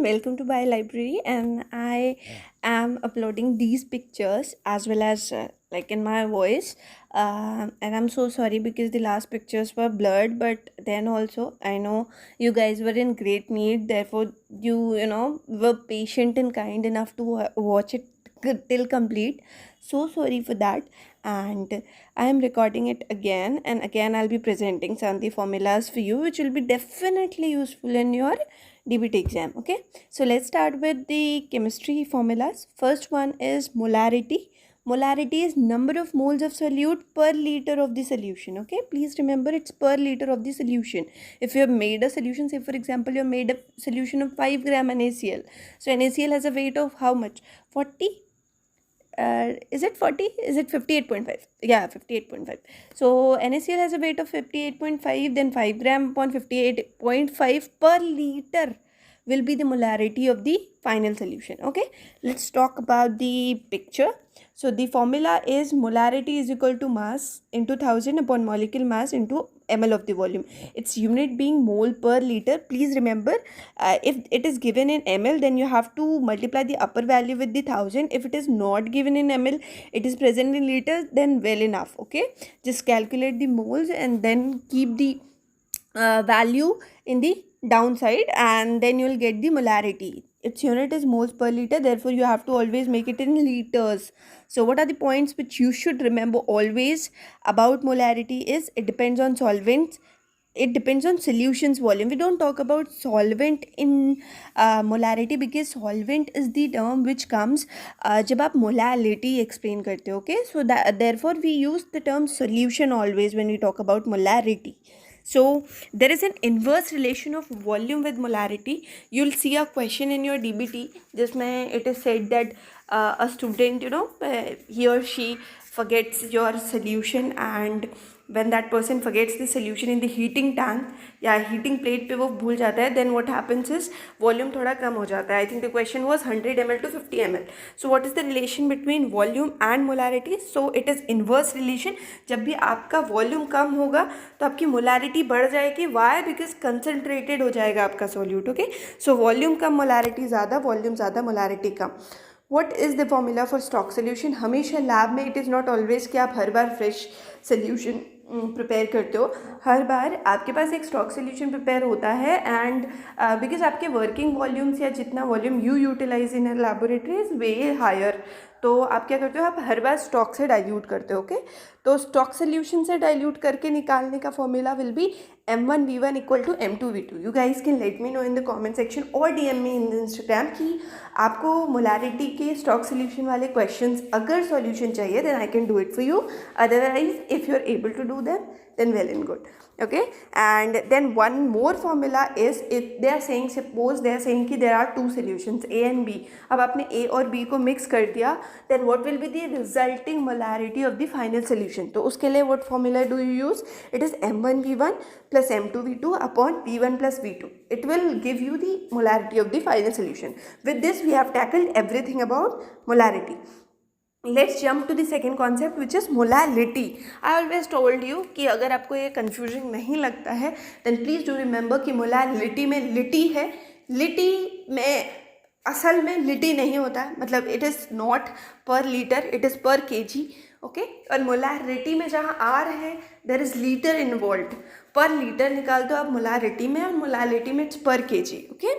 welcome to my library, and I am uploading these pictures as well as like in my voice. And I'm so sorry because the last pictures were blurred, but then also I know you guys were in great need, therefore, you were patient and kind enough to watch it till complete. So sorry for that. And I am recording it again, and again I'll be presenting some of the formulas for you, which will be definitely useful in your DBT exam. Okay, so let's start with the chemistry formulas. First one is molarity. Molarity is number of moles of solute per liter of the solution. Okay, please remember it's per liter of the solution. If you have made a solution, say for example you have made a solution of 5 gram NaCl, so NaCl has a weight of how much? 40. Is it 40? Is it 58.5? Yeah, 58.5. So NaCl has a weight of 58.5, then 5 gram upon 58.5 per liter will be the molarity of the final solution. Okay, let's talk about the picture. So the formula is molarity is equal to mass into 1000 upon molecule mass into ml of the volume. Its unit being mole per liter. Please remember, if it is given in ml, then you have to multiply the upper value with the 1000. If it is not given in ml, it is present in liters, then well enough. Okay, just calculate the moles and then keep the value in the downside, and then you will get the molarity. Its unit is moles per liter, therefore you have to always make it in liters. So what are the points which you should remember always about molarity is it depends on solvents, it depends on solutions volume. We don't talk about solvent in molarity because solvent is the term which comes जब आप molality explain करते हो. Okay, so that therefore we use the term solution always when we talk about molarity. So there is an inverse relation of volume with molarity. You'll see a question in your DBT जिसमें it is said that a student, he or she forgets your solution, and when that person forgets the solution in the heating tank या heating plate पे वो भूल जाता है, then what happens is volume थोड़ा कम हो जाता है. I think the question was 100 ml to 50 ml. So what is the relation between volume and molarity? So it is inverse relation. जब भी आपका volume कम होगा तो आपकी molarity बढ़ जाएगी. Why? Because concentrated हो जाएगा आपका solute. Okay, so volume कम, molarity ज़्यादा, volume ज़्यादा, molarity come. What is the formula for stock solution? हमेशा लैब में it is not always कि आप हर बार फ्रेश सोल्यूशन प्रिपेयर करते हो. हर बार आपके पास एक स्टॉक सोल्यूशन प्रिपेयर होता है, एंड बिकॉज आपके वर्किंग वॉल्यूम्स या जितना volume you utilise in laboratory is way higher, तो आप क्या करते हो, आप हर बार स्टॉक से डाइल्यूट करते हो. ओके, तो स्टॉक सोल्यूशन से डाइल्यूट करके निकालने का formula will be M1V1 equal to M2V2. You guys can let me know in the comment section और DM me in the Instagram कि आपको मोलारिटी के स्टॉक सोल्यूशन वाले क्वेश्चंस अगर सॉल्यूशन चाहिए then I can do it for you. Otherwise if you are able to do them then well and good. Okay, and then one more formula is if they are saying, suppose they are saying कि there are two solutions A and B. अब आपने A और B को mix कर दिया, then what will be the resulting molarity of the final solution? तो उसके लिए what formula do you use? It is M1V1 plus M2V2 upon V1 plus V2. It will give you the molarity of the final solution. With this we have tackled everything about molarity. Let's jump to the second concept which is molality. I always told you कि अगर आपको ये confusion नहीं लगता है then please do remember कि molality में लिटी है. लिटी में असल में लिटी नहीं होता, मतलब it is not per liter, it is per kg. Okay, और मोलारिटी में जहाँ आर है देर इज लीटर इन्वॉल्व. पर लीटर निकाल दो आप मोलारिटी में, और मोलालिटी में it's per KG. Okay,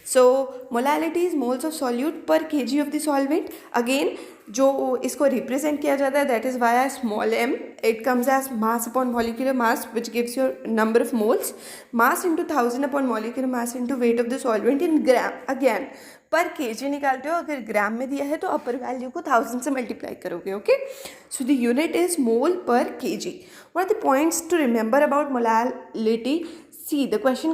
so molality is moles of solute per KG of the solvent. Again जो इसको रिप्रेजेंट किया जाता है that is via small m. It comes as mass upon molecular mass which gives your number of moles. Mass into 1000 upon molecular mass into weight of the solvent in gram. Again per KG निकालते हो, अगर ग्राम में दिया है तो अपर value को 1000 से multiply करोगे. Okay, so the unit is mole per KG. What are the points to remember about molality? See, the question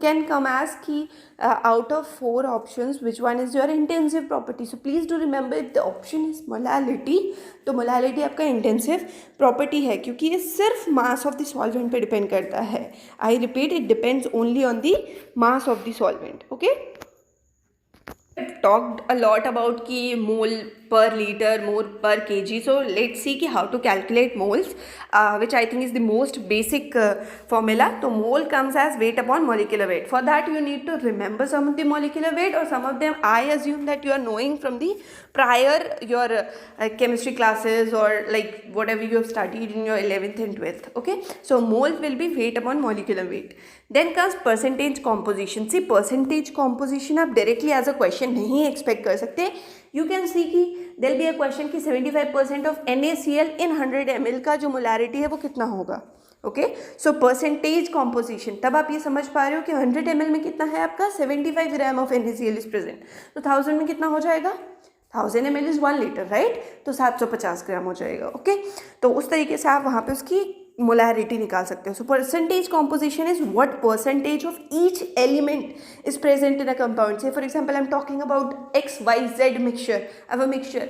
can come as कि out of 4 options which one is your intensive property? So please do remember if the option is molality, तो molality आपका intensive property है क्योंकि ये सिर्फ mass of the solvent पे depend करता है. I repeat, it depends only on the mass of the solvent. Okay, talked a lot about ki mole per liter, mole per kg. So let's see ki how to calculate moles, which I think is the most basic formula. So mole comes as weight upon molecular weight. For that you need to remember some of the molecular weight, or some of them I assume that you are knowing from the prior your chemistry classes, or like whatever you have studied in your 11th and 12th. Okay, so moles will be weight upon molecular weight. Then comes percentage composition. See, percentage composition आप directly as a question नहीं expect कर सकते. You can see कि there will be a question कि 75% of NaCl in 100 ml का जो molarity है वो कितना होगा. ओके, सो परसेंटेज कॉम्पोजिशन, तब आप ये समझ पा रहे हो कि 100 ml में कितना है आपका 75 gram of NaCl is present. तो 1000 में कितना हो जाएगा, 1000 ml इज 1 लीटर, राइट. तो 750 ग्राम हो जाएगा. ओके, तो उस तरीके से आप वहाँ पे उसकी मोलैरिटी निकाल सकते हो. So percentage composition is what percentage of each element is present in a compound. Say for example I am talking about XYZ mixture, अब अ मिक्सचर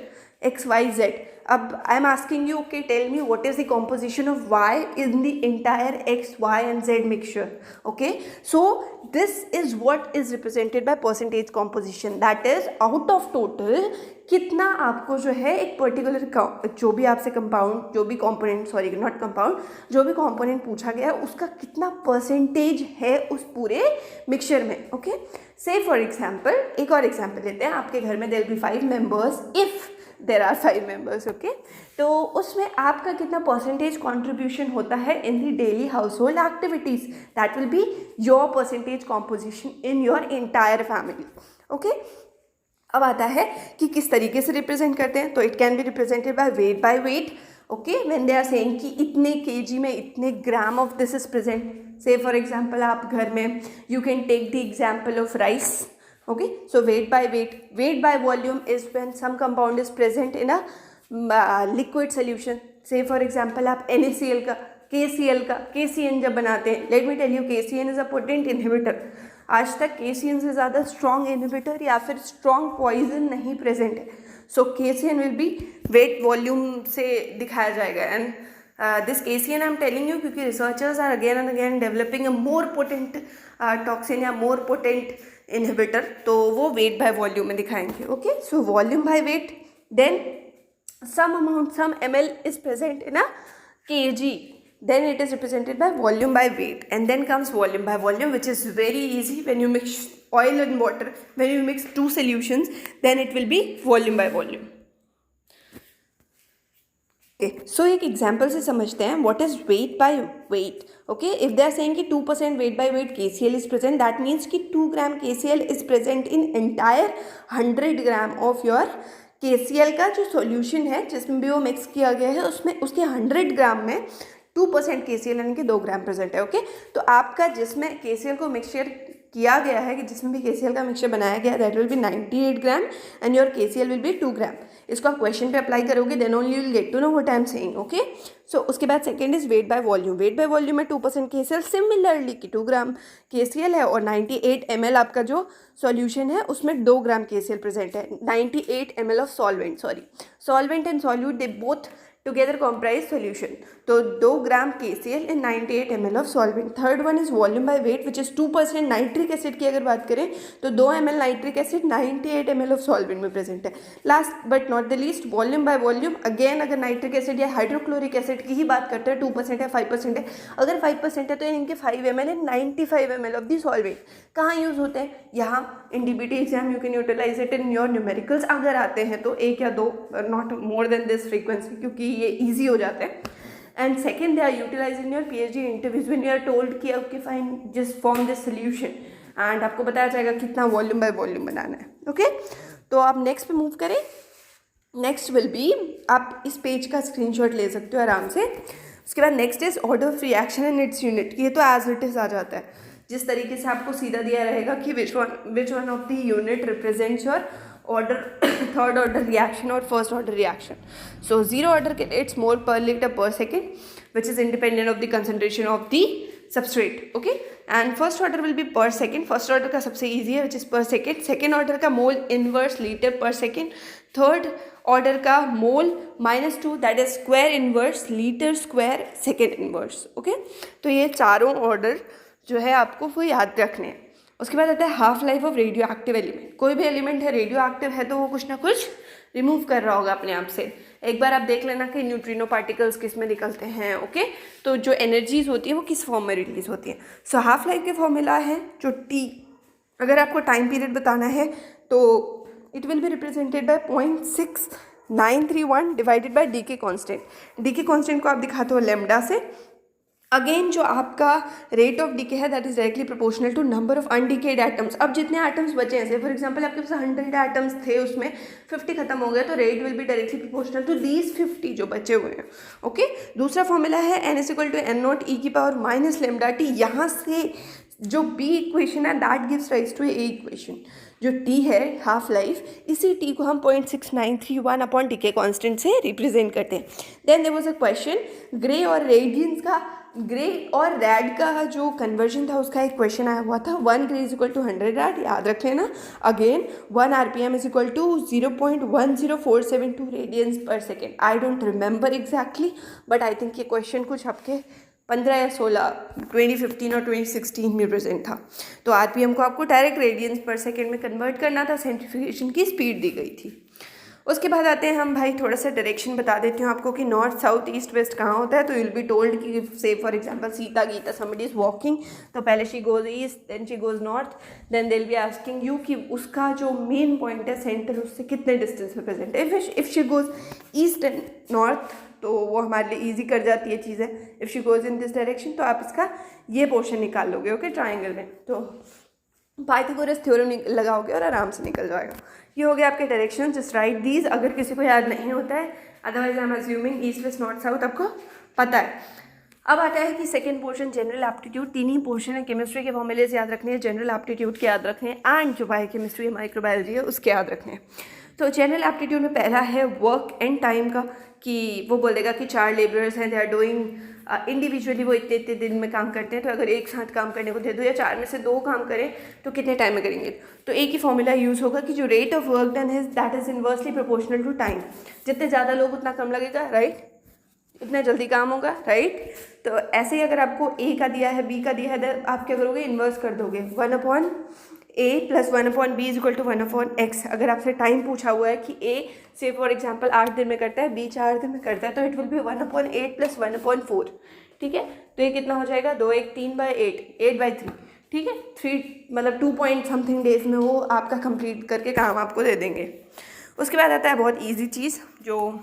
XYZ. अब I am asking you, okay tell me what is the composition of Y in the entire X, Y and Z mixture. Okay, so this is what is represented by percentage composition. That is out of total कितना आपको जो है एक particular जो भी आपसे compound, जो भी कॉम्पोनेंट, सॉरी नॉट कंपाउंड, जो भी कॉम्पोनेंट पूछा गया है उसका कितना परसेंटेज है उस पूरे मिक्सचर में. ओके, से फॉर एग्जाम्पल एक और एग्जाम्पल लेते हैं. आपके घर में there will be 5 members if there are 5 members. Okay, तो उसमें आपका कितना परसेंटेज कॉन्ट्रीब्यूशन होता है in the daily household activities. That will be your percentage composition in your entire family. Okay, अब आता है कि किस तरीके से रिप्रेजेंट करते हैं. तो it can be represented by weight. Okay, when they are saying कि इतने केजी में इतने gram of this is present. Say for example आप घर में you can take the example of rice. Okay, so weight by volume is when some compound is present in a liquid solution. Say for example आप NaCl का KCN जब बनाते हैं, let me tell you KCN is a potent inhibitor. आज तक KCN से ज़्यादा strong inhibitor या फिर strong poison नहीं present है. So KCN will be weight volume से दिखाया जाएगा. And this KCN I'm telling you क्योंकि researchers are again and again developing a more potent toxin या more potent इनहिबिटर, तो वो वेट बाय वॉल्यूम में दिखाएंगे. Okay, so volume by weight, then some amount, some ml is present in a kg, then it is represented by volume by weight. And then comes volume by volume, which is very easy. When you mix oil and water, when you mix 2 solutions, then it will be volume by volume. Okay, so एक example से समझते हैं what is weight by weight. Okay, if they are saying कि 2% weight by weight KCl is present, that means कि 2 gram KCl is present in entire 100 gram of your KCl का जो solution है जिसमें भी वो मिक्स किया गया है, उसमें उसके 100 ग्राम में 2% KCl यानी कि 2 ग्राम प्रेजेंट है. ओके, तो आपका जिसमें KCl को मिक्सचर किया गया है, कि जिसमें भी KCl का मिक्सचर बनाया गया है, that will be 98 gram and your KCl will be 2 gram. इसको आप क्वेश्चन पे अप्लाई करोगे, then only you will get to know what I am saying. Okay, so उसके बाद second is weight by volume. Weight by volume में 2% KCl, similarly कि 2 ग्राम KCl है और 98 ml आपका जो सॉल्यूशन है उसमें 2 ग्राम KCl प्रेजेंट है. 98 ml of solvent and solute they both together comprise solution. तो 2 ग्राम KCl in 98 ml of solvent. Third one is volume by wait which is 2% nitric acid की अगर बात करें तो 2 ml nitric acid 98 ml of solvent में present है. Last but not the least volume by volume, again अगर nitric acid या hydrochloric acid की ही बात करते हैं, 2% है 5% है. अगर 5% है तो इनके 5 ml and 95 ml of the solvent कहाँ यूज़ होते हैं? यहाँ in DBT exam you can utilize it in your numericals. अगर आते हैं तो 1 या 2, not more than this frequency, क्योंकि ये ईजी हो जाते हैं. And second they are utilize in your PhD interviews when you are told कि okay fine just form this solution, and आपको बताया जाएगा कितना वॉल्यूम बाय वॉल्यूम बनाना है. ओके, तो आप नेक्स्ट पे मूव करें. नेक्स्ट विल बी, आप इस पेज का स्क्रीनशॉट ले सकते हो आराम से. उसके बाद next is order of reaction and its unit. ये तो एज इट इज आ जाता है, जिस तरीके से आपको सीधा दिया रहेगा कि which one of the unit represents your order third order reaction or first order reaction. So 0 order के लिए it's mole per liter per second, which is independent of the concentration of the substrate. Okay, and first order will be per second. First order का सबसे easy है, which is per second. Second order का mole inverse liter per second. Third order का mole -2, that is square inverse liter square second inverse. Okay, तो ये चारों order जो है आपको वो याद रखने हैं. उसके बाद आता है half life of radio active element. कोई भी एलिमेंट है रेडियो एक्टिव है तो वो कुछ ना कुछ रिमूव कर रहा होगा अपने आप से। एक बार आप देख लेना कि न्यूट्रिनो पार्टिकल्स किस में निकलते हैं, ओके। तो जो एनर्जीज होती है वो किस फॉर्म में रिलीज होती है। सो हाफ लाइफ के फॉर्मूला है जो टी, अगर आपको टाइम पीरियड बताना है तो it will be represented by 0.6931 divided by decay constant. Decay constant को आप दिखाते हो लेमडा से। अगेन जो आपका रेट ऑफ डीके है that is directly proportional to number of undecayed atoms. अब जितने एटम्स बचे हैं, फॉर एग्जांपल आपके पास 100 एटम्स थे, उसमें 50 खत्म हो गए, तो rate will be directly proportional to these 50 जो बचे हुए हैं, ओके। दूसरा फॉर्मूला है n is equal to n naught e की पावर माइनस लेमडा टी। यहाँ से जो बी इक्वेशन है that gives rise to a equation. जो टी है हाफ लाइफ, इसी टी को हम 0.6931 अपॉन डी के कॉन्स्टेंट से रिप्रेजेंट करते हैं। Then there was a question, gray और रेडियंस का, ग्रे और रेड का जो कन्वर्जन था उसका एक क्वेश्चन आया हुआ था। 1 gray is equal to 100 rad, याद रख लेना। Again 1 RPM is equal to 0.10472 radians per second. I don't remember exactly, but I think ये क्वेश्चन कुछ आपके 15 या 16 2015 और 2016 में प्रेजेंट था। तो RPM को आपको डायरेक्ट रेडियंस पर सेकेंड में कन्वर्ट करना था, सेंट्रीफ्यूगेशन की स्पीड दी गई थी। उसके बाद आते हैं हम भाई, थोड़ा सा डायरेक्शन बता देती हूँ आपको कि नॉर्थ साउथ ईस्ट वेस्ट कहाँ होता है। तो यू विल बी टोल्ड कि say for example Sita Gita somebody is walking, तो पहले she goes east then she goes north, then they will be asking you कि उसका जो मेन पॉइंट है सेंटर उससे कितने डिस्टेंस पे प्रेजेंट है। If she goes east and north तो वो हमारे लिए ईजी कर जाती है चीज़ें। If she goes in this direction तो आप इसका ये पोर्शन निकाल लोगे, ओके, ट्राइंगल में। तो पाइथागोरस थ्योरम लगाओगे और आराम से निकल जाएगा। ये हो गया आपके डायरेक्शन, जस्ट राइट दीज। अगर किसी को याद नहीं होता है, otherwise I am assuming east west north south आपको पता है। अब आता है कि सेकंड पोर्शन जनरल एप्टीट्यूड। तीन ही पोर्शन है, केमिस्ट्री के फॉर्मूलेज याद रखने हैं, जनरल एप्टीट्यूड के याद रखने हैं, एंड जो बायोकेमिस्ट्री है माइक्रोबायोलॉजी है उसके याद रखने हैं। तो जनरल एप्टीट्यूड में पहला है वर्क एंड टाइम का, कि वो बोलेगा कि 4 लेबरर्स हैं, दे आर डूइंग इंडिविजुअली, वो इतने इतने दिन में काम करते हैं, तो अगर एक साथ काम करने को दे दो या 4 में से 2 काम करें तो कितने टाइम में करेंगे। तो एक ही फॉर्मूला यूज़ होगा कि जो रेट ऑफ वर्क डन है that is inversely proportional to time. जितने ज़्यादा लोग उतना कम लगेगा, राइट, इतना जल्दी काम होगा, राइट। तो ऐसे ही अगर आपको ए का दिया है बी का दिया है, आप क्या करोगे, इन्वर्स कर दोगे। 1/a plus 1/b is equal to 1/x। अगर आपसे टाइम पूछा हुआ है कि ए से फॉर एग्जांपल 8 दिन में करता है, बी 4 दिन में करता है, तो इट विल बी 1/8 प्लस 1/4, ठीक है। तो ये कितना हो जाएगा, 2 1 3/8 8/3, ठीक है। 3 मतलब 2 पॉइंट समथिंग डेज में वो आपका कंप्लीट करके काम आपको दे देंगे। उसके बाद आता है बहुत ईजी चीज़, जो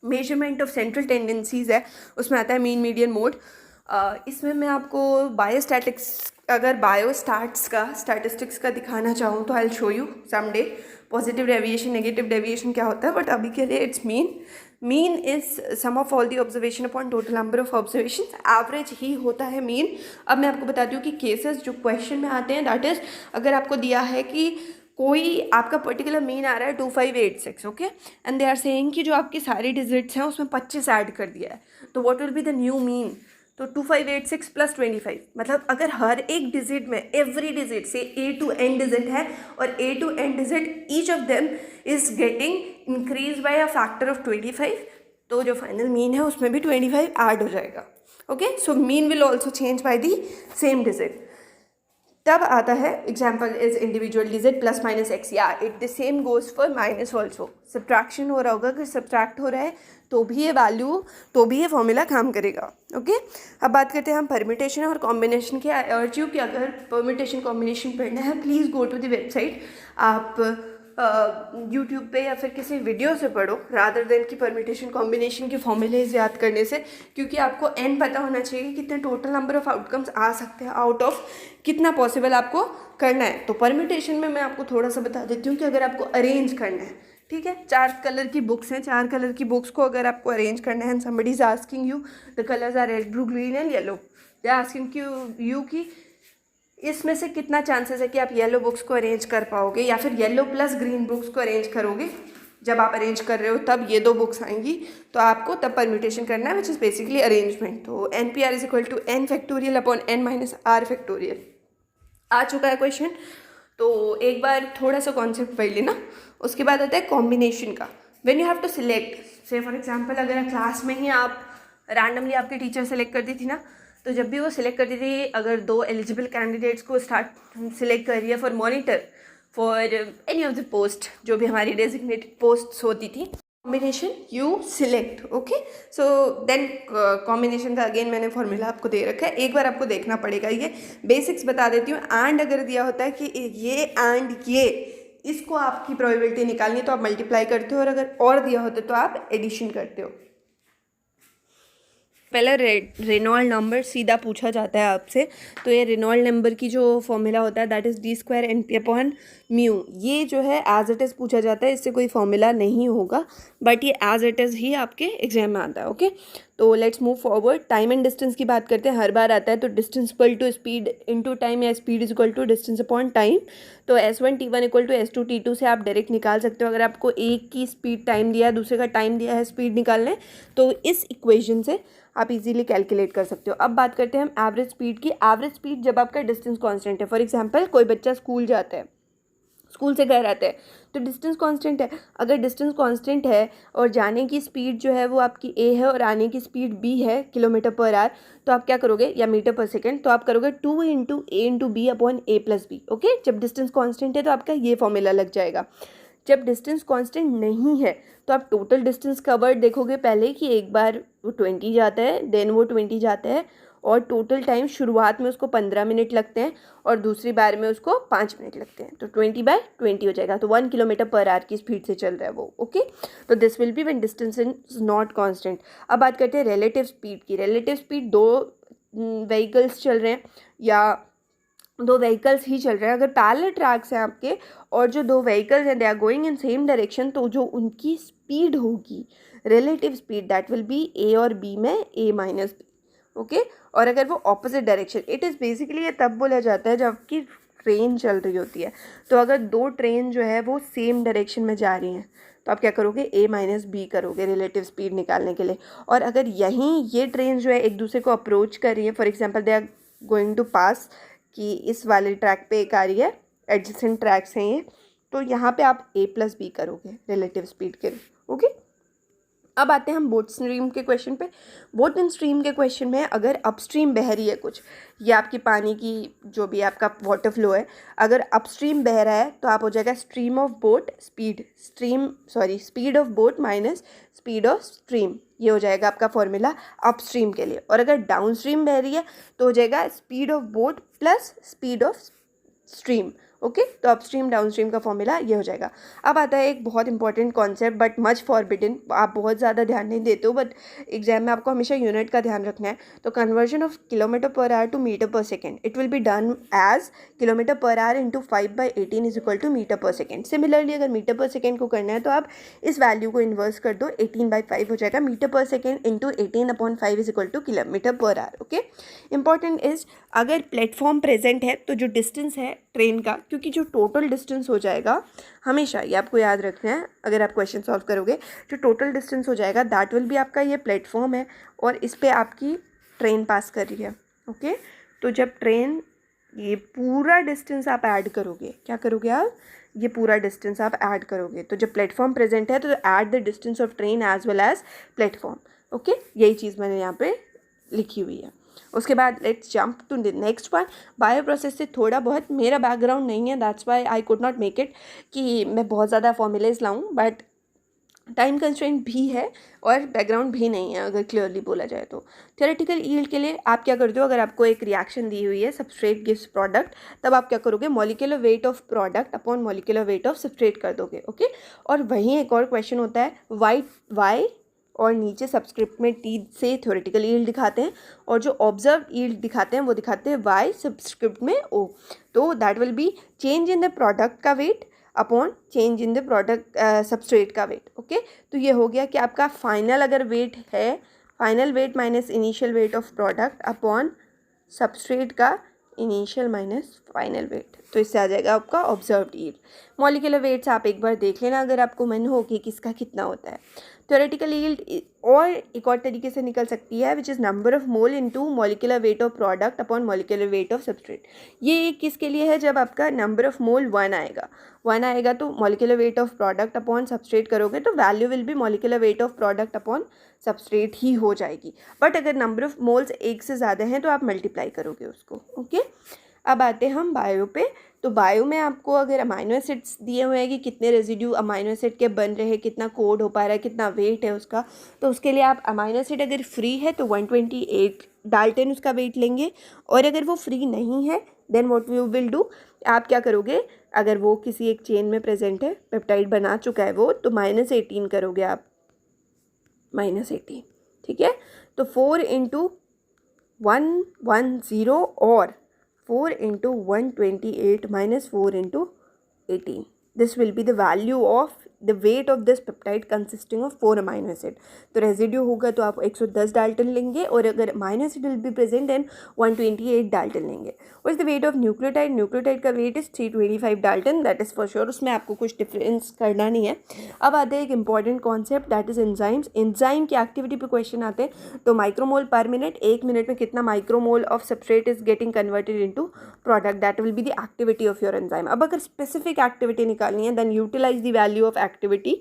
मेजरमेंट ऑफ सेंट्रल टेंडेंसीज है, उसमें आता है मीन मीडियन मोड। इसमें मैं आपको बायोस्टैटिक्स, अगर बायोस्टैट्स का स्टैटिस्टिक्स का दिखाना चाहूँ तो I will show you someday. Positive deviation negative deviation क्या होता है, बट अभी के लिए it's mean is sum of all the observation upon total number of observation. Average ही होता है मीन। अब मैं आपको बताती हूँ कि केसेस जो क्वेश्चन में आते हैं, दैट इज अगर आपको दिया है कि कोई आपका पर्टिकुलर मीन आ रहा है 2586, okay, and they are saying कि जो आपकी सारी डिजिट्स हैं उसमें 25 ऐड कर दिया है, तो what will be the new mean. तो 2586 प्लस 25, मतलब अगर हर एक डिजिट में एवरी डिजिट से ए टू एन डिजिट है और A to N digit each of them is getting increase by a factor of 25, तो जो फाइनल मीन है उसमें भी 25 ऐड हो जाएगा, okay. So mean will also change by the same digit. तब आता है example is individual digit plus minus x, या it the same goes for minus also. Subtraction हो रहा होगा, अगर सब्ट्रैक्ट हो रहा है तो भी ये वैल्यू, तो भी ये फॉर्मूला काम करेगा, ओके। अब बात करते हैं हम परम्यूटेशन और कॉम्बिनेशन के। आई अर्ज यू कि अगर परम्यूटेशन कॉम्बिनेशन पढ़ना है, please go to the website. आप यूट्यूब पे या फिर किसी वीडियो से पढ़ो रादर देन कि परम्यूटेशन कॉम्बिनेशन के फॉर्मूलेज याद करने से, क्योंकि आपको एन पता होना चाहिए कि कितने टोटल नंबर ऑफ आउटकम्स आ सकते हैं आउट ऑफ कितना पॉसिबल आपको करना है। तो परम्यूटेशन में मैं आपको थोड़ा सा बता देती हूँ कि अगर आपको अरेंज करना है, ठीक है, 4 कलर की बुक्स हैं, 4 कलर की बुक्स को अगर आपको अरेंज करना है, and somebody is asking you the colours are red blue green and yellow, they are asking you कि इसमें से कितना चांसेस है कि आप येलो बुक्स को अरेंज कर पाओगे, या फिर येलो प्लस ग्रीन बुक्स को अरेंज करोगे। जब आप अरेंज कर रहे हो तब ये 2 बुक्स आएंगी, तो आपको तब परम्यूटेशन करना है, विच इज़ बेसिकली अरेंजमेंट। तो n P r is equal to n factorial upon n minus r factorial. आ चुका है क्वेश्चन, तो एक बार थोड़ा सा कॉन्सेप्ट पढ़ लेना। उसके बाद आता है कॉम्बिनेशन का। When you have to select, say for example अगर क्लास में ही आप रैंडमली आपकी टीचर सेलेक्ट कर दी थी ना, तो जब भी वो सिलेक्ट करती थी, अगर 2 एलिजिबल कैंडिडेट्स को सिलेक्ट कर रही है for monitor for any of the post, जो भी हमारी डेजिग्नेटेड पोस्ट्स होती थी, combination you select, okay. So then combination का अगेन मैंने फॉर्मूला आपको दे रखा है, एक बार आपको देखना पड़ेगा। ये बेसिक्स बता देती हूँ। एंड अगर दिया होता है कि ये एंड ये, इसको आपकी प्रोबेबिलिटी निकालनी है तो आप मल्टीप्लाई करते हो, और अगर और दिया होता है तो आप एडिशन करते हो। पहले रेनॉल्ड नंबर सीधा पूछा जाता है आपसे, तो ये रेनॉल्ड नंबर की जो फॉर्मूला होता है दैट इज़ d² NP/μ। ये जो है एज इट इज़ पूछा जाता है, इससे कोई फॉर्मूला नहीं होगा, बट ये एज इट इज़ ही आपके एग्जाम में आता है, ओके। तो let's move forward. Time and distance की बात करते हैं, हर बार आता है। तो distance equal to speed into time, या speed is equal to distance upon time. तो S1 T1 equal to S2 T2 से आप डायरेक्ट निकाल सकते हो। अगर आपको एक की स्पीड टाइम दिया है, दूसरे का टाइम दिया है स्पीड निकालने, तो इस इक्वेशन से आप इजीली कैलकुलेट कर सकते हो। अब बात करते हैं हम एवरेज स्पीड की। एवरेज स्पीड जब आपका डिस्टेंस कांस्टेंट है, फॉर एग्जांपल कोई बच्चा स्कूल जाता है, स्कूल से घर आता है, तो डिस्टेंस कांस्टेंट है। अगर डिस्टेंस कांस्टेंट है और जाने की स्पीड जो है वो आपकी a है और आने की स्पीड b है km/h, तो आप क्या करोगे, या मीटर/सेकेंड, तो आप करोगे 2 × a × b upon a+b, okay. जब डिस्टेंस कांस्टेंट है तो आपका ये फॉर्मूला लग जाएगा। जब डिस्टेंस कांस्टेंट नहीं है तो आप टोटल डिस्टेंस कवर्ड देखोगे पहले कि एक बार वो 20 जाता है, देन वो 20 जाता है, और टोटल टाइम शुरुआत में उसको 15 मिनट लगते हैं और दूसरी बार में उसको 5 मिनट लगते हैं, तो 20/20 हो जाएगा। तो 1 km/h की स्पीड से चल रहा है वो, ओके। तो this will be when distance is not constant. अब बात करते हैं रिलेटिव स्पीड की। रिलेटिव स्पीड, दो व्हीकल्स चल रहे हैं या दो व्हीकल्स ही चल रहे हैं, अगर पैरेलल ट्रैक्स हैं आपके और जो दो व्हीकल्स हैं they are going in same direction, तो जो उनकी स्पीड होगी relative speed that will be a और b में a - b, ओके। और अगर वो opposite direction, it is basically ये तब बोला जाता है जब आपकी ट्रेन चल रही होती है। तो अगर दो ट्रेन जो है वो सेम डायरेक्शन में जा रही हैं, तो आप क्या करोगे, a - b करोगे रिलेटिव स्पीड निकालने के लिए। और अगर यहीं ये ट्रेन जो है एक दूसरे को अप्रोच कर रही है, for example they are going to pass, कि इस वाले ट्रैक पे एक आ रही है, एडजेसेंट ट्रैक्स हैं ये, तो यहाँ पे आप a+b करोगे रिलेटिव स्पीड के लिए, ओके। अब आते हैं हम बोट स्ट्रीम के क्वेश्चन पे। बोट इन स्ट्रीम के क्वेश्चन में अगर अपस्ट्रीम बह रही है कुछ, ये आपकी पानी की जो भी आपका वाटर फ्लो है, अगर अपस्ट्रीम बह रहा है तो आप हो जाएगा stream of boat speed of boat minus speed of stream, ये हो जाएगा आपका फॉर्मूला अपस्ट्रीम के लिए। और अगर डाउन स्ट्रीम बह रही है तो हो जाएगा speed of boat plus speed of stream, okay. तो अपस्ट्रीम डाउन स्ट्रीम का फॉर्मूला ये हो जाएगा। अब आता है एक बहुत important concept but much forbidden, आप बहुत ज़्यादा ध्यान नहीं देते हो, बट एग्जाम में आपको हमेशा यूनिट का ध्यान रखना है। तो conversion of km/h to metre second, it will be done as km/h into 5/18 is equal to metre second. Similarly अगर मीटर/सेकेंड को करना है तो आप इस वैल्यू को इन्वर्स कर दो, 18/5 हो जाएगा, metre second into 18/5 is equal to km/h, okay. Important is अगर प्लेटफॉर्म प्रेजेंट है तो जो डिस्टेंस है ट्रेन का, क्योंकि जो टोटल डिस्टेंस हो जाएगा, हमेशा ये आपको याद रखना है अगर आप क्वेश्चन सॉल्व करोगे, जो टोटल डिस्टेंस हो जाएगा दैट विल बी आपका ये प्लेटफॉर्म है और इस पे आपकी ट्रेन पास कर रही है, ओके। तो जब ट्रेन, ये पूरा डिस्टेंस आप ऐड करोगे, क्या करोगे आप, ये पूरा डिस्टेंस आप ऐड करोगे, तो जब प्लेटफॉर्म प्रेजेंट है तो add the distance of train as well as platform, okay. यही चीज़ मैंने यहाँ पे लिखी हुई है। उसके बाद let's jump to the next one. Bio process से थोड़ा बहुत, मेरा बैकग्राउंड नहीं है, that's why I could not make it कि मैं बहुत ज़्यादा फॉर्मूलेज लाऊं, बट टाइम कंस्ट्रेंट भी है और बैकग्राउंड भी नहीं है अगर क्लियरली बोला जाए तो। थ्योरेटिकल यील्ड के लिए आप क्या करते हो, अगर आपको एक रिएक्शन दी हुई है सबस्ट्रेट गिव्स प्रोडक्ट, तब आप क्या करोगे, molecular weight of product upon molecular weight of substrate कर दोगे, ओके। और वहीं एक और क्वेश्चन होता है वाई और नीचे सबस्क्रिप्ट में टी से थ्योरेटिकल यील्ड दिखाते हैं, और जो ऑब्जर्व यील्ड दिखाते हैं वो दिखाते हैं वाई सबस्क्रिप्ट में ओ। तो that will be change in the product का weight upon change in the product substrate का वेट, ओके। तो ये हो गया कि आपका फाइनल अगर वेट है, final wait minus initial wait of product upon substrate का इनिशियल माइनस फाइनल वेट, तो इससे आ जाएगा आपका ऑब्जर्व्ड यील्ड। मॉलिक्यूलर वेट्स आप एक बार देख लेना अगर आपको मन हो कि किसका कितना होता है। थ्योरेटिकल यील्ड और एक और तरीके से निकल सकती है which is number of mole into molecular weight of product upon molecular weight of substrate. ये किसके लिए है, जब आपका नंबर ऑफ मोल 1 आएगा तो molecular weight of product upon substrate करोगे तो value will be molecular weight of product upon substrate ही हो जाएगी। बट अगर नंबर ऑफ मोल्स 1 से ज़्यादा हैं तो आप मल्टीप्लाई करोगे उसको। ओके, अब आते हैं हम बायो पे। तो बायो में आपको अगर अमाइनो एसिड्स दिए हुए हैं कि कितने रेजिड्यू अमाइनो एसिड के बन रहे हैं, कितना कोड हो पा रहा है, कितना वेट है उसका, तो उसके लिए आप अमाइनो एसिड अगर फ्री है तो 128 डाल्टन उसका वेट लेंगे, और अगर वो फ्री नहीं है then what you will do, आप क्या करोगे, अगर वो किसी एक चेन में प्रेजेंट है, पेप्टाइड बना चुका है वो, तो -18 करोगे आप, -18, ठीक है। तो 4 × 110 और 4 × 128 - 4 × 18. This will be the value of the weight of this peptide consisting of 4 amino acid. तो रेजिड्यू होगा तो आप 110 डाल्टन लेंगे, और अगर amino acid will be present then 128 dalton लेंगे। What is the weight of nucleotide, nucleotide का weight is 325 dalton, that is for sure, उसमें आपको कुछ डिफरेंस करना नहीं है। अब आते हैं एक important concept, that is enzymes. Enzyme की एक्टिविटी पे क्वेश्चन आते हैं, तो माइक्रोमोल पर मिनट, 1 मिनट में कितना micromole of substrate is getting converted into product, that will be the activity of your enzyme. अब अगर स्पेसिफिक एक्टिविटी निकालनी है then utilize the value of activity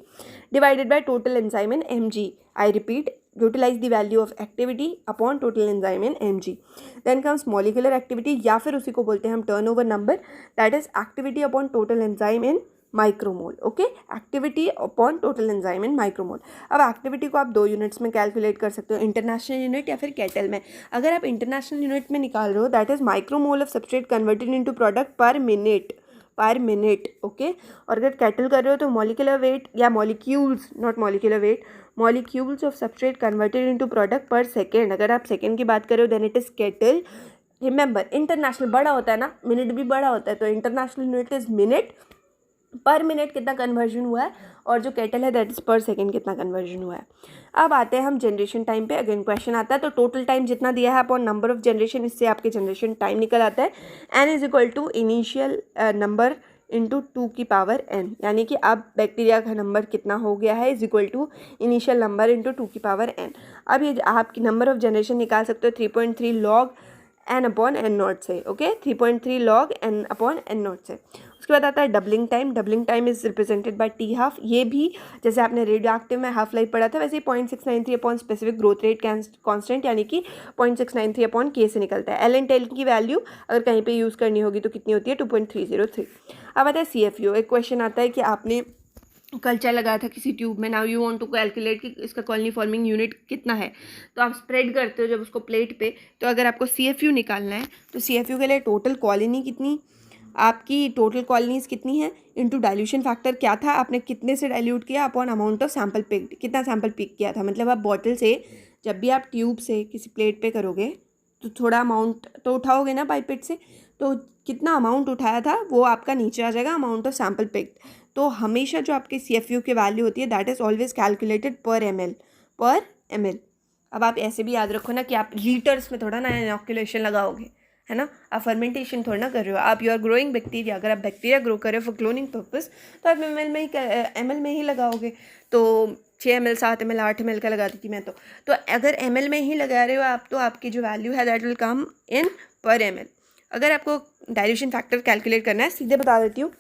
divided by total enzyme in mg. I repeat, utilize the value of activity upon total enzyme in mg. Then comes molecular activity, या फिर उसी को बोलते हैं हम turnover number, that is activity upon total enzyme in micromole. Okay, activity upon total enzyme in micromole. अब activity को आप 2 यूनिट्स में कैलकुलेट कर सकते हो, इंटरनेशनल यूनिट या फिर केटल में। अगर आप इंटरनेशनल यूनिट में निकाल रहे हो that is micromole of substrate converted into product per minute. Okay, और अगर कैटल कर रहे हो तो मॉलिक्यूलर वेट या molecules, not molecular weight, molecules of substrate converted into product per second. अगर आप सेकेंड की बात कर रहे हो then it is katal. Remember, international बड़ा होता है ना, मिनट भी बड़ा होता है, तो इंटरनेशनल यूनिट इज मिनट, पर मिनट कितना कन्वर्जन हुआ है, और जो केटल है दैट इज पर सेकेंड कितना कन्वर्जन हुआ है। अब आते हैं हम जनरेशन टाइम पे। अगेन क्वेश्चन आता है, तो टोटल टाइम जितना दिया है अपॉन नंबर ऑफ जनरेशन, इससे आपके जनरेशन टाइम निकल आता है। n is equal to initial number into 2 की पावर n, यानी कि अब बैक्टीरिया का नंबर कितना हो गया है is equal to initial number into 2 की पावर n। अब ये आपकी नंबर ऑफ जनरेशन निकाल सकते हो 3.3 log n upon n naught से। Okay, 3.3 log n upon n naught से। उसके बाद आता है doubling time. Doubling time is represented by t half. ये भी जैसे आपने रेडियो एक्टिव में हाफ लाइफ पढ़ा था वैसे ही 0.693 upon specific growth rate constant, यानी कि 0.693 अपॉन k से निकलता है। एल एंड टेल की वैल्यू अगर कहीं पे यूज़ करनी होगी तो कितनी होती है, 2.303। अब आता है CFU। एक क्वेश्चन आता है कि आपने कल्चर लगाया था किसी ट्यूब में, now you want to calculate कि इसका कॉलोनी फॉर्मिंग यूनिट कितना है, तो आप स्प्रेड करते हो जब उसको प्लेट पे, तो अगर आपको CFU निकालना है तो CFU के लिए टोटल कॉलोनी कितनी, आपकी टोटल कॉलोनीज कितनी है इनटू डाइल्यूशन फैक्टर क्या था, आपने कितने से डाइल्यूट किया upon amount of sample pick, कितना सैम्पल पिक किया था। मतलब आप बॉटल से, जब भी आप ट्यूब से किसी प्लेट पे करोगे तो थोड़ा अमाउंट तो उठाओगे ना पाइपेट से, तो कितना अमाउंट उठाया था वो आपका नीचे आ जाएगा अमाउंट ऑफ सैम्पल पिक्ड। तो हमेशा जो आपकी CFU की वैल्यू होती है दैट इज़ ऑलवेज कैलकुलेटेड पर ml। अब आप ऐसे भी याद रखो ना कि आप लीटर्स में थोड़ा ना इनॉक्यूलेशन लगाओगे, है ना, आप फर्मेंटेशन थोड़ा ना कर रहे हो, आप यू आर ग्रोइंग बैक्टीरिया। अगर आप बैक्टीरिया ग्रो कर रहे हो फॉर क्लोनिंग पर्पस तो आप ml में ही लगाओगे। तो 6 ml 7 ml 8 ml का लगाती थी मैं तो अगर ml में ही लगा रहे हो आप तो आपकी जो वैल्यू है दैट विल कम इन पर ml। अगर आपको डाइल्यूशन फैक्टर कैलकुलेट करना है, सीधे बता देती हूँ,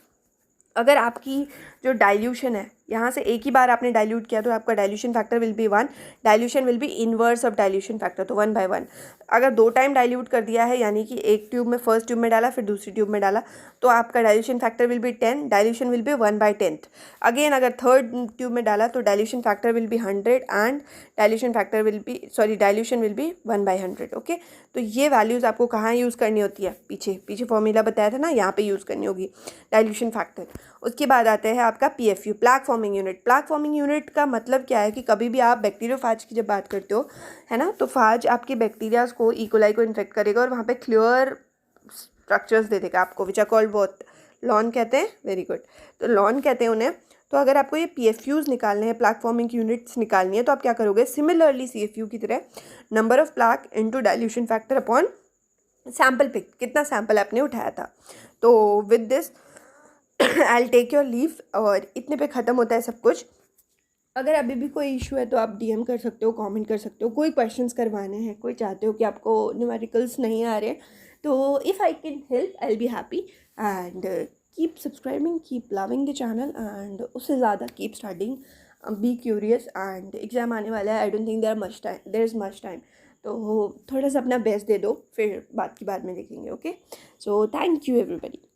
अगर आपकी जो डाइल्यूशन है यहाँ से एक ही बार आपने डाइल्यूट किया तो आपका dilution factor will be 1, dilution will be inverse of dilution factor, तो 1/1। अगर 2 टाइम डाइल्यूट कर दिया है, यानी कि एक ट्यूब में फर्स्ट ट्यूब में डाला फिर दूसरी ट्यूब में डाला, तो आपका dilution factor will be 10, dilution will be 1/10। Again अगर थर्ड ट्यूब में डाला तो dilution factor will be 100 and dilution will be 1/100। Okay, तो ये वैल्यूज़ आपको कहाँ यूज़ करनी होती है, पीछे फॉर्मूला बताया था ना, यहाँ पे यूज़ करनी होगी डाइल्यूशन फैक्टर। उसके बाद आते हैं आपका PFU, plaque forming unit. Plaque forming unit का मतलब क्या है कि कभी भी आप बैक्टीरियोफाज की जब बात करते हो, है ना, तो फाज आपके बैक्टीरियाज को, इकोलाई को इन्फेक्ट करेगा और वहाँ पे क्लियर स्ट्रक्चर्स दे देगा आपको, विच आर कॉल्ड बहुत लॉन कहते हैं, वेरी गुड, तो लॉन कहते हैं उन्हें। तो अगर आपको ये PFUs निकालने हैं, प्लाक फॉर्मिंग यूनिट्स निकालनी है, तो आप क्या करोगे, सिमिलरली CFU की तरह number of plaque into dilution factor upon sample pick, कितना सैम्पल आपने उठाया था। तो with this I will take your leave, और इतने पे ख़त्म होता है सब कुछ। अगर अभी भी कोई इशू है तो आप डीएम कर सकते हो, कमेंट कर सकते हो, कोई क्वेश्चंस करवाने हैं, कोई चाहते हो कि आपको न्यूमेरिकल्स नहीं आ रहे, तो if I can help I will be happy. And keep subscribing, keep loving the channel, and उससे ज़्यादा keep studying, be curious. And exam आने वाला है, I don't think there is much time, तो थोड़ा सा अपना बेस्ट दे दो, फिर बात की बाद में देखेंगे। Okay, so thank you everybody.